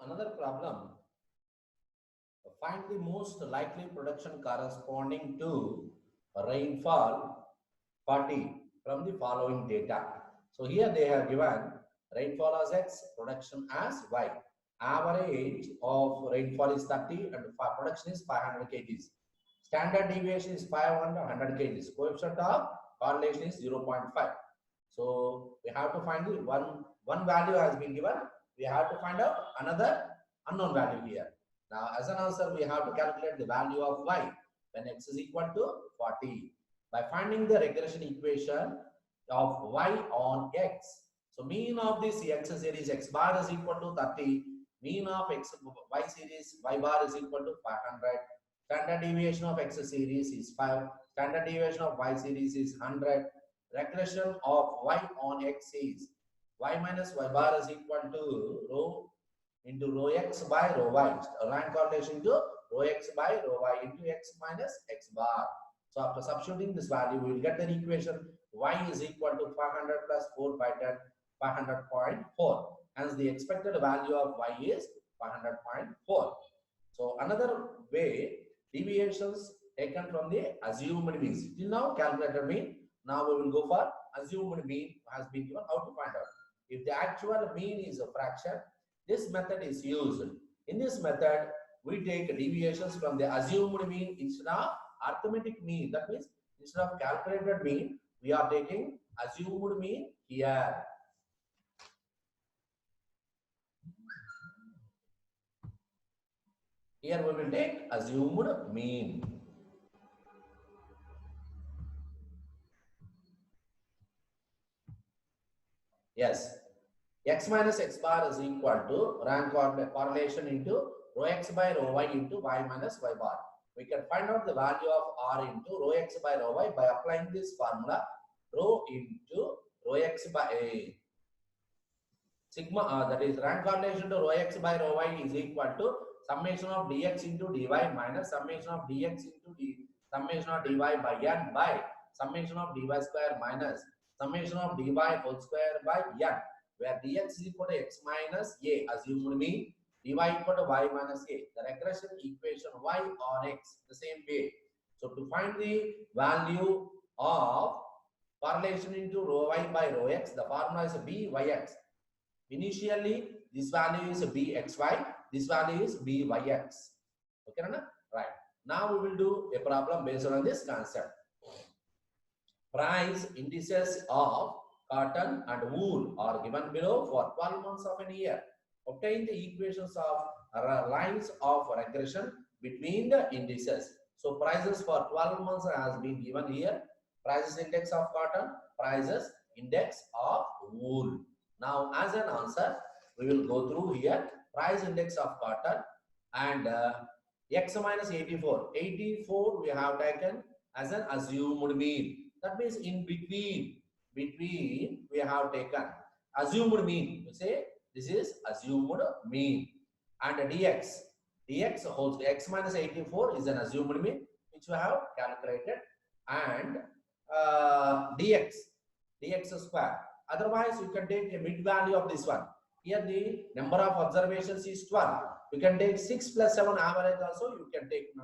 another problem, find the most likely production corresponding to rainfall 40 from the following data. So here they have given rainfall as X, production as Y. Average of rainfall is 30 and production is 500 kgs. Standard deviation is 500 kgs. Coefficient of correlation is 0.5. So we have to find the one value has been given. We have to find out another unknown value here. Now, as an answer, we have to calculate the value of Y when X is equal to 40 by finding the regression equation of Y on X. So mean of this X series X bar is equal to 30. Mean of X Y series Y bar is equal to 500. Standard deviation of X series is 5. Standard deviation of Y series is 100. Regression of Y on X is Y minus Y bar is equal to rho into rho X by rho Y. Line correlation to rho X by rho Y into X minus X bar. So after substituting this value, we will get an equation Y is equal to 500 plus 4 by 10, 500.4. Hence the expected value of Y is 500.4. So another way, deviations taken from the assumed means. Till now calculated mean. Now we will go for assumed mean has been given. How to find out? If the actual mean is a fraction, this method is used. In this method, we take deviations from the assumed mean instead of arithmetic mean. That means instead of calculated mean, we are taking assumed mean here. Here we will take assumed mean. Yes. X minus X bar is equal to rank correlation into rho X by rho Y into Y minus Y bar. We can find out the value of R into rho X by rho Y by applying this formula. Rho into rho X by A. Sigma, that is rank correlation to rho X by rho Y is equal to summation of dx into dy minus summation of dx into summation of dy by n by summation of dy square minus summation of dy whole square by n, where dx is equal to x minus a, assumed mean, dy equal to y minus a. The regression equation y on x the same way. So to find the value of correlation into rho y by rho x, the formula is byx. Initially, this value is bxy, this value is byx. Okay, right? Now we will do a problem based on this concept. Price indices of cotton and wool are given below for 12 months of a year. Obtain the equations of lines of regression between the indices. So prices for 12 months has been given here. Prices index of cotton, prices index of wool. Now as an answer, we will go through here price index of cotton and x minus 84. 84 we have taken as an assumed mean. That means in between we have taken assumed mean. You say this is assumed mean. And dx whole x minus 84 is an assumed mean which we have calculated, and dx square. Otherwise, you can take a mid value of this one. Here the number of observations is 12. You can take 6 plus 7 average also. You can take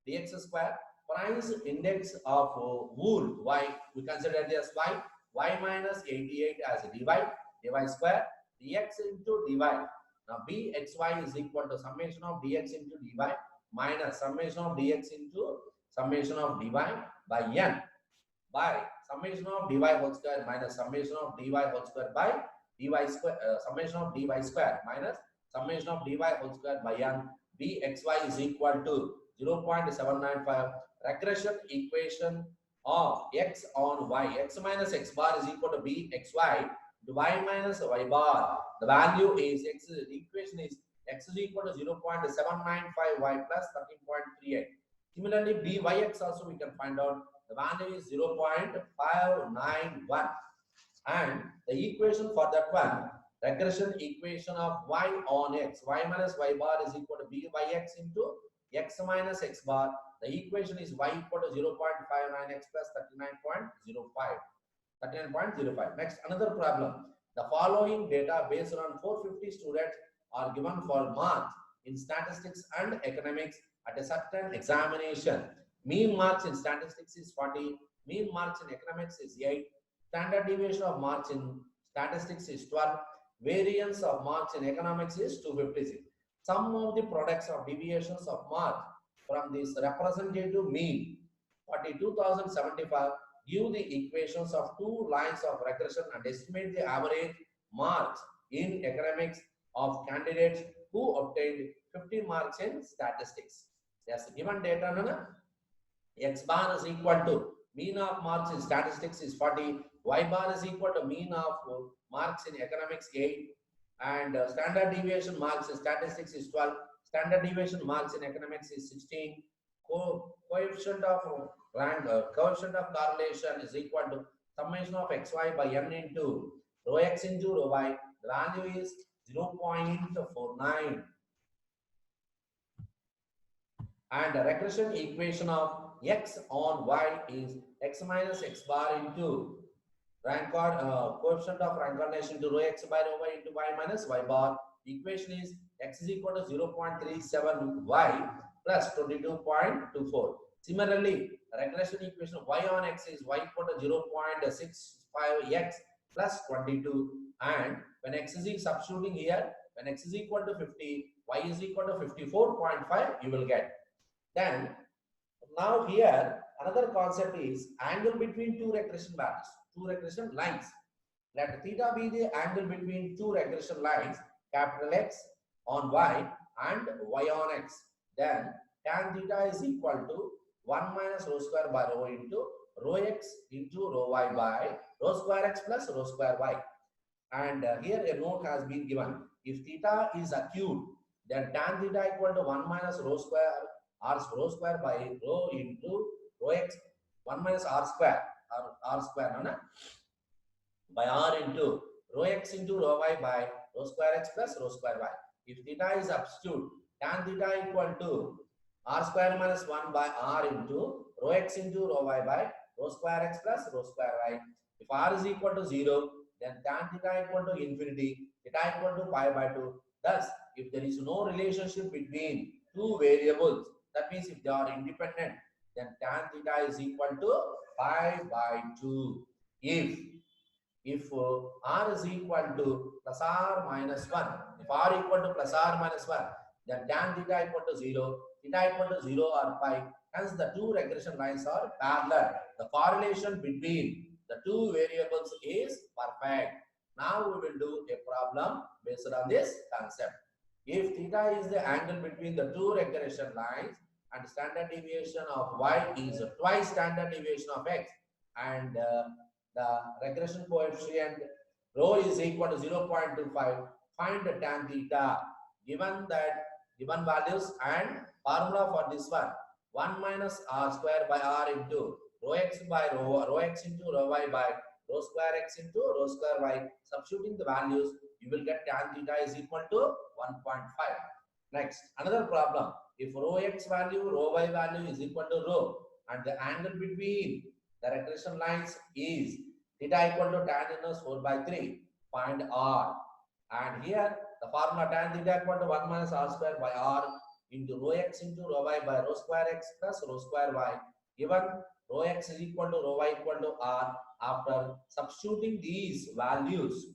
dx square. Price index of wool y, we consider it as y minus 88 as dy square, dx into dy. Now bxy is equal to summation of dx into dy minus summation of dx into summation of dy by n by summation of dy whole square minus summation of dy whole square by dy square, summation of dy square minus summation of dy whole square by n. bxy is equal to 0.795. Regression equation of x on y, x minus x bar is equal to bxy to y minus y bar. The value is x, the equation is x is equal to 0.795y plus 13.38. Similarly, byx also we can find out the value is 0.591. And the equation for that one, regression equation of y on x, y minus y bar is equal to byx into x minus x bar. The equation is y equal to 0.59x plus 39.05. Next, another problem. The following data based on 450 students are given for marks in statistics and economics at a certain examination. Mean marks in statistics is 40, mean marks in economics is 8, standard deviation of marks in statistics is 12, variance of marks in economics is 256. Some of the products of deviations of mark from this representative mean 42,075 give the equations of two lines of regression and estimate the average marks in economics of candidates who obtained 50 marks in statistics. Yes, given data, x bar is equal to mean of marks in statistics is 40, y bar is equal to mean of marks in economics 8, and standard deviation marks in statistics is 12, standard deviation marks in economics is 16, coefficient of coefficient of correlation is equal to summation of xy by n into rho x into rho y. The value is 0.49. And the regression equation of x on y is x minus x bar into coefficient of rank coordination to rho x by rho y into y minus y bar. The equation is x is equal to 0.37 y plus 22.24. Similarly, regression equation of y on x is y equal to 0.65 x plus 22. And when x is substituting here, when x is equal to 50, y is equal to 54.5, you will get. Then now here another concept is angle between two regression values, two regression lines. Let theta be the angle between two regression lines, capital X on y and y on x. Then tan theta is equal to 1 minus rho square by rho into rho x into rho y by rho square x plus rho square y. And here a note has been given. If theta is acute, then tan theta equal to 1 minus rho square rho square by rho into rho x 1 minus r square no? By r into rho x into rho y by rho square x plus rho square y. If theta is absolute, tan theta equal to r square minus 1 by r into rho x into rho y by rho square x plus rho square y. If r is equal to 0, then tan theta equal to infinity, theta equal to pi by 2. Thus, if there is no relationship between two variables, that means if they are independent, then tan theta is equal to pi by 2. If r is equal to plus r minus 1, if r equal to plus r minus 1, then tan theta equal to 0, theta equal to 0 or pi. Hence, the two regression lines are parallel. The correlation between the two variables is perfect. Now we will do a problem based on this concept. If theta is the angle between the two regression lines and standard deviation of y is twice standard deviation of x, and the regression coefficient rho is equal to 0.25, find the tan theta. Given values and formula for this one, 1 minus r square by r into rho x by rho x into rho y by rho square x into rho square y. Substituting the values, you will get tan theta is equal to 1.5. Next, another problem. If rho x value, rho y value is equal to rho, and the angle between the regression lines is theta equal to tan inverse 4 by 3, find r. And here the formula tan theta equal to 1 minus r square by r into rho x into rho y by rho square x plus rho square y. Given rho x is equal to rho y equal to r, after substituting these values,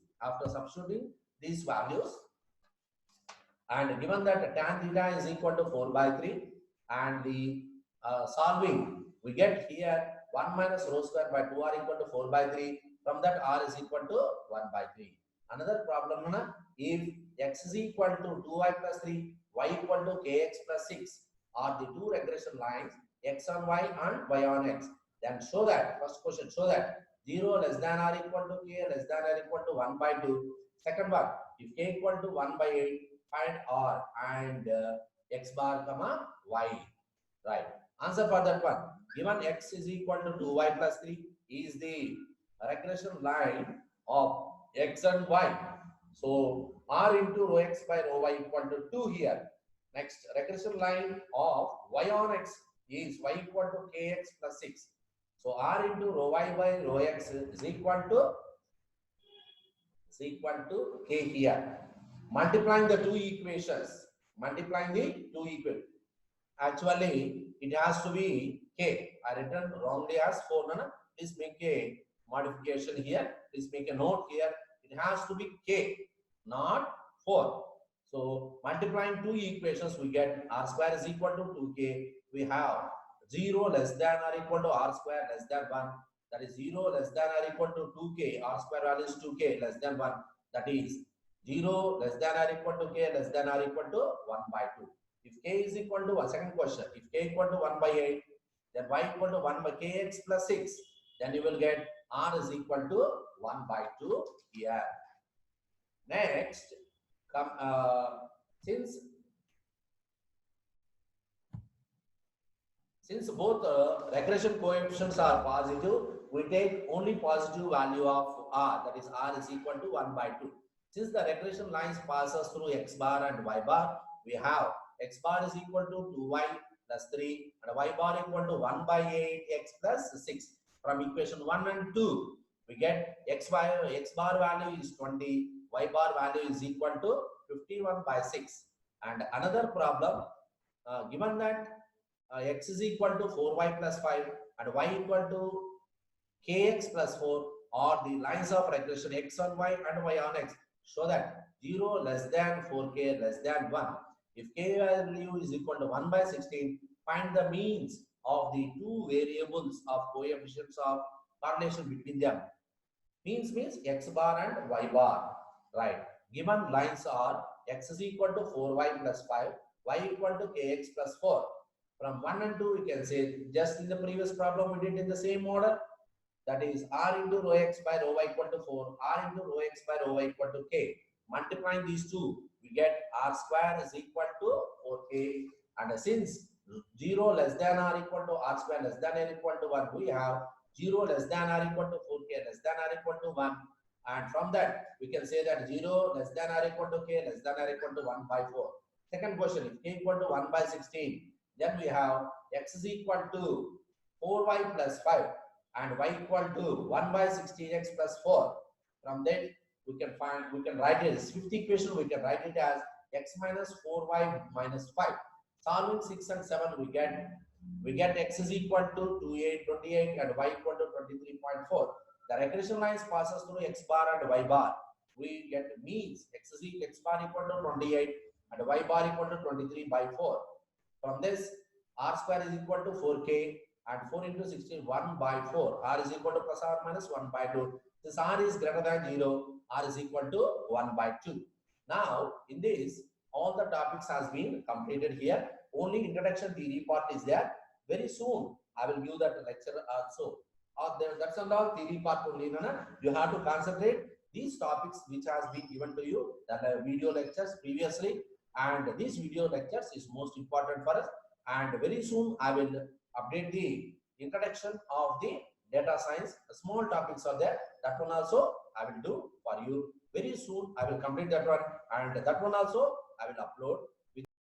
and given that tan theta is equal to 4 by 3, and the solving, we get here 1 minus rho square by 2r equal to 4 by 3. From that, r is equal to 1 by 3. Another problem, if x is equal to 2y plus 3, y equal to kx plus 6 are the two regression lines, x on y and y on x, then show that, first question, show that 0 less than or equal to k less than or equal to 1 by 2. Second one, if k equal to 1 by 8, find r and x bar comma y. Right. Answer for that one. Given x is equal to 2y plus 3 is the regression line of x and y. So r into rho x by rho y equal to 2 here. Next, regression line of y on x is y equal to kx plus 6. So r into rho y by rho x is equal to k here. multiplying the two equations, actually it has to be k. I written wrongly as 4. No, no. Please make a modification here. Please make a note here. It has to be k, not 4. So multiplying two equations, we get r square is equal to 2k. We have 0 less than or equal to r square less than 1. That is 0 less than or equal to 2k. R square value is 2k less than 1. That is 0 less than or equal to k less than or equal to 1 by 2. If k is equal to, second question, if k equal to 1 by 8, then y equal to 1 by kx plus 6, then you will get r is equal to 1 by 2 here. Next, since both regression coefficients are positive, we take only positive value of r, that is r is equal to 1 by 2. Since the regression lines passes through x bar and y bar, we have x bar is equal to 2y plus 3 and y bar equal to 1 by 8x plus 6. From equation 1 and 2, we get x bar value is 20, y bar value is equal to 51 by 6. And another problem, given that x is equal to 4y plus 5 and y equal to kx plus 4, or the lines of regression x on y and y on x show that 0 less than 4k less than 1. If k value is equal to 1 by 16, find the means of the two variables of coefficients of correlation between them. Means x bar and y bar, right? Given lines are x is equal to 4y plus 5, y equal to kx plus 4. From 1 and 2, we can say, just in the previous problem, we did in the same order. That is r into rho x by rho y equal to 4, r into rho x by rho y equal to k. Multiplying these two, we get r square is equal to 4k. And since 0 less than or equal to r square less than or equal to 1, we have 0 less than or equal to 4k less than or equal to 1. And from that, we can say that 0 less than or equal to k less than or equal to 1 by 4. Second question, if k equal to 1 by 16, then we have x is equal to 4y plus 5 and y equal to 1 by 16x plus 4. From that, we can write it as fifth equation, we can write it as x minus 4y minus 5. Solving 6 and 7, we get x is equal to 28 and y equal to 23.4. The regression lines passes through x bar and y bar. We get means x bar equal to 28 and y bar equal to 23 by 4. From this, r square is equal to 4k and 4 into 16, 1 by 4. R is equal to plus or minus 1 by 2. Since r is greater than 0, r is equal to 1 by 2. Now, in this, all the topics has been completed here. Only introduction theory part is there. Very soon, I will give that lecture also. That's not all theory part only. No? You have to concentrate these topics which has been given to you, the video lectures previously. And these video lectures is most important for us. And very soon, I will update the introduction of the data science. Small topics are there. That one also I will do for you very soon. I will complete that one, and that one also I will upload.